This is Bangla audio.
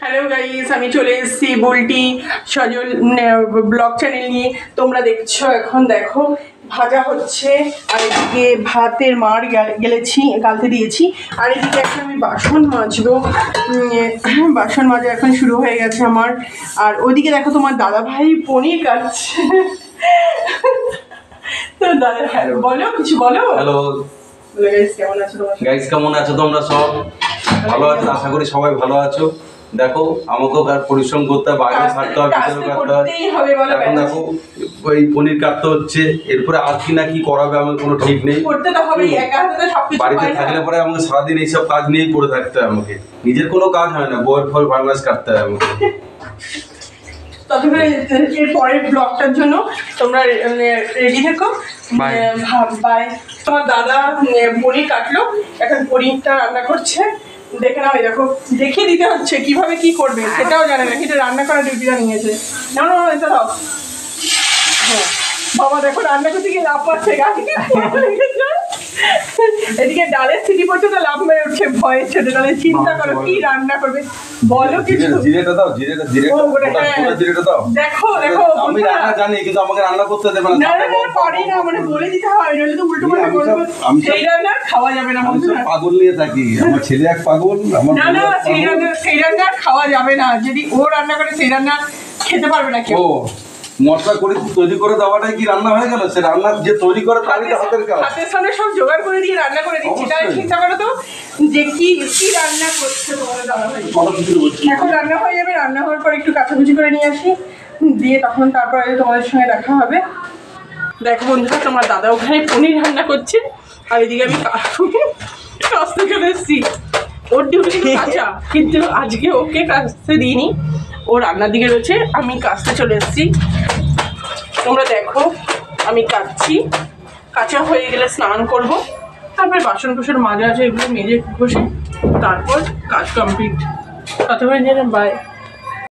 হ্যালো গাইস, আমি চলে এসেছি বুলটি সজল ব্লগ চ্যানেল নিয়ে। তোমরা দেখছো, এখন দেখো ভাজা হচ্ছে, আর এদিকে ভাতের মার গালতে দিয়েছি, আর এদিকে এখন আমি বাসন মাজবো। বাসন মাজা এখন শুরু হয়ে গেছে আমার। আর ওদিকে দেখো তোমার দাদা ভাই পনির কাটছে। তো দাদা ভাই বলো, কিছু বলো। হ্যালো গাইস, কেমন আছো তোমরা? গাইস, কেমন আছো তোমরা? সব ভালো আছো? আশা করি সবাই ভালো আছো। দেখো, আমাকেও পরিশ্রম করতে হবে, বাইরে থাকতে হবে, ভিতরে কাটতে হবে। এখন দেখো ওই পনির কাটতে হচ্ছে, এরপরে আর কি না কি করাবে আমার কোনো ঠিক নেই। করতে তো হবে, একা হাতে তো সবকিছু বাড়িতে থাকলে পরে আমাকে সারাদিন এইসব কাজ নিয়েই পড়ে থাকতে হয়। আমাকে নিজের কোনো কাজ হয় না, বউয়ের ফল ফার্মাস কাটতে হয় আমাকে। ততক্ষণে এর পরের ব্লগটার জন্য তোমরা রেডি থেকো। বাই। তোমার দাদা পনির কাটলো, এখন পনিরটা রান্না করছে। দেখে নাও, দেখো দেখিয়ে দিতে হচ্ছে কিভাবে কি করবে, সেটাও জানে না, কিন্তু রান্না করার ডিউটিটা নিয়েছে। না এটা দাও। হ্যাঁ বাবা, দেখো রান্না করতে গিয়ে লাভ পাচ্ছে, এদিকে ডালের সিটি পড়ছে তো লাভ মেরে উঠছে ভয়ে, ছোট ডালে। চিন্তা করো কি রান্না করবে, বলো কিছু। জিরেটা দাও, জিরেটা দাও। দেখো দেখো, আমি রান্না জানি, কিন্তু আমাকে রান্না করতে দেবে না। পারি না, মানে বলে দিতে হয়, নইলে তো উল্টো পাল্টা বলবো। সেই রান্না খাওয়া যাবে না, পাগল নিয়ে থাকি। আমার ছেলে এক পাগল। না না, সেই রান্না খাওয়া যাবে না। যদি ও রান্না করে সেই রান্না খেতে পারবে না কেউ। মশলা করে তৈরি করে দেওয়াটাই কি রান্না হয়ে গেল? সে রান্না যে তৈরি করে তারই তো হাতের কাজ। হাতের সামনে সব জোগাড় করে দিয়ে রান্না করে দিচ্ছি, তাই চিন্তা করো তো যে কি কি রান্না করছে তোমাদের দাদা ভাই। এখন রান্না হয়ে যাবে, রান্না হওয়ার পর একটু কাচাকুচি করে নিয়ে আসি, দিয়ে তখন তারপরে তোমাদের সঙ্গে দেখা হবে। দেখো বন্ধুরা, তোমার দাদা ওখানে পনির রান্না করছে, আর এদিকে আমি কাস্তে চলে এসেছি। ওর ডিউটি কাঁচা, কিন্তু আজকে ওকে কাস্তে দিইনি, ও রান্নার দিকে রয়েছে, আমি কাস্তে চলে এসেছি। তোমরা দেখো আমি কাটছি, কাঁচা হয়ে গেলে স্নান করব, তারপরে বাসন কুসন মাজা আছে, এগুলো মেজে ঘষে তারপর কাজ কমপ্লিট। কথা বলে বাই।